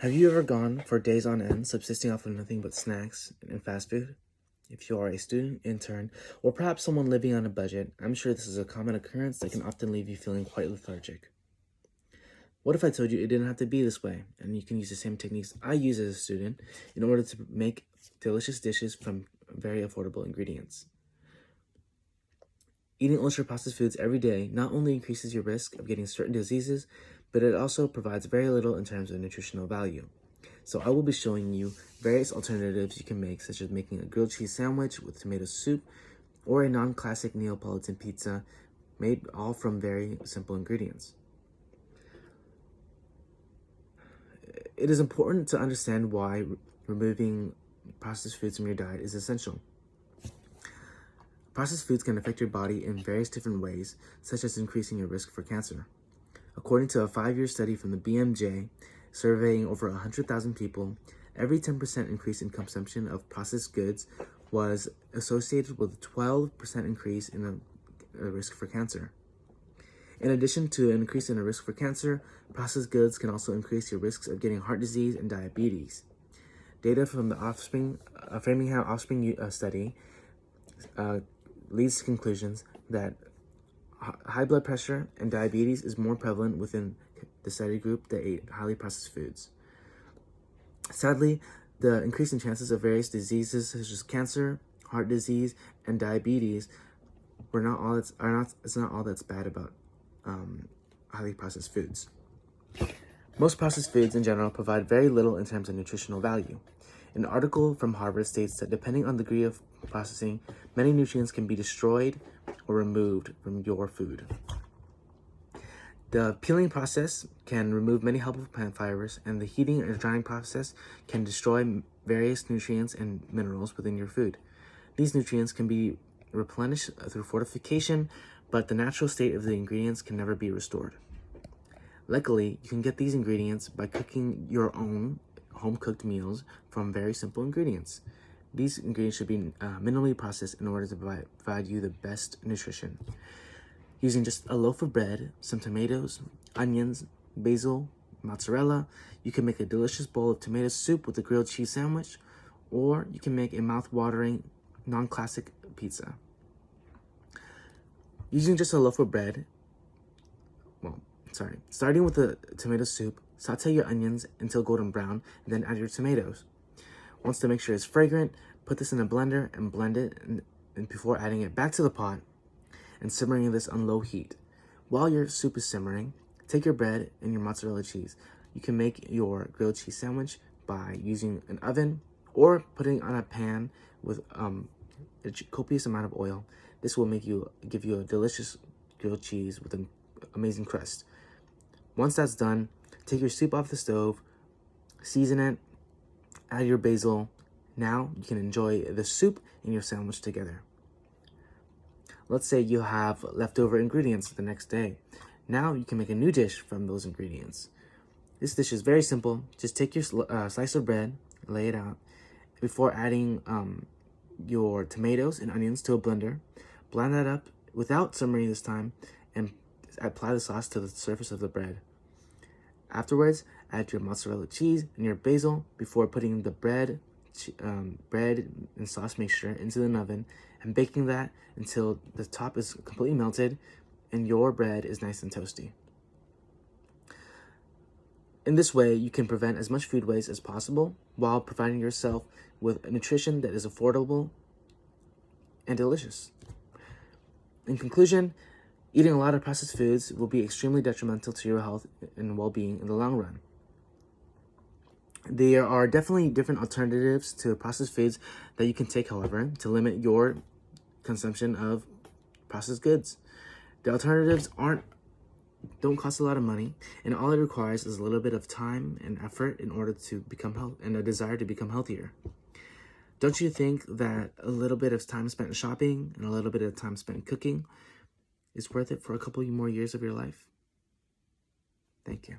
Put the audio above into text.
Have you ever gone for days on end subsisting off of nothing but snacks and fast food? If you are a student, intern, or perhaps someone living on a budget, I'm sure this is a common occurrence that can often leave you feeling quite lethargic. What if I told you it didn't have to be this way, and you can use the same techniques I use as a student in order to make delicious dishes from very affordable ingredients? Eating ultra-processed foods every day not only increases your risk of getting certain diseases, but it also provides very little in terms of nutritional value. So I will be showing you various alternatives you can make, such as making a grilled cheese sandwich with tomato soup, or a non-classic Neapolitan pizza, made all from very simple ingredients. It is important to understand why removing processed foods from your diet is essential. Processed foods can affect your body in various different ways, such as increasing your risk for cancer. According to a 5-year study from the BMJ, surveying over 100,000 people, every 10% increase in consumption of processed goods was associated with a 12% increase in the risk for cancer. In addition to an increase in the risk for cancer, processed goods can also increase your risks of getting heart disease and diabetes. Data from the Framingham Offspring study leads to conclusions that high blood pressure and diabetes is more prevalent within the study group that ate highly processed foods. Sadly, the increase in chances of various diseases such as cancer, heart disease, and diabetes it's not all that's bad about highly processed foods. Most processed foods in general provide very little in terms of nutritional value. An article from Harvard states that depending on the degree of processing, many nutrients can be destroyed or removed from your food. The peeling process can remove many helpful plant fibers, and the heating and drying process can destroy various nutrients and minerals within your food. These nutrients can be replenished through fortification, but the natural state of the ingredients can never be restored. Luckily, you can get these ingredients by cooking your own home-cooked meals from very simple ingredients. These ingredients should be minimally processed in order to provide you the best nutrition. Using just a loaf of bread, some tomatoes, onions, basil, mozzarella, you can make a delicious bowl of tomato soup with a grilled cheese sandwich, or you can make a mouth-watering, non-classic pizza. Using just a loaf of bread, starting with the tomato soup, saute your onions until golden brown, and then add your tomatoes. Once the mixture is fragrant, put this in a blender and blend it and before adding it back to the pot and simmering this on low heat. While your soup is simmering, take your bread and your mozzarella cheese. You can make your grilled cheese sandwich by using an oven or putting on a pan with a copious amount of oil. This will give you a delicious grilled cheese with an amazing crust. Once that's done, take your soup off the stove, season it, add your basil. Now you can enjoy the soup and your sandwich together. Let's say you have leftover ingredients the next day. Now you can make a new dish from those ingredients. This dish is very simple. Just take your slice of bread, lay it out, before adding your tomatoes and onions to a blender. Blend that up without simmering this time and apply the sauce to the surface of the bread. Afterwards, add your mozzarella cheese and your basil before putting the bread and sauce mixture into the oven and baking that until the top is completely melted and your bread is nice and toasty. In this way, you can prevent as much food waste as possible while providing yourself with nutrition that is affordable and delicious. In conclusion, eating a lot of processed foods will be extremely detrimental to your health and well-being in the long run. There are definitely different alternatives to processed foods that you can take, however, to limit your consumption of processed goods. The alternatives don't cost a lot of money, and all it requires is a little bit of time and effort in order to become and a desire to become healthier. Don't you think that a little bit of time spent shopping and a little bit of time spent cooking is worth it for a couple more years of your life? Thank you.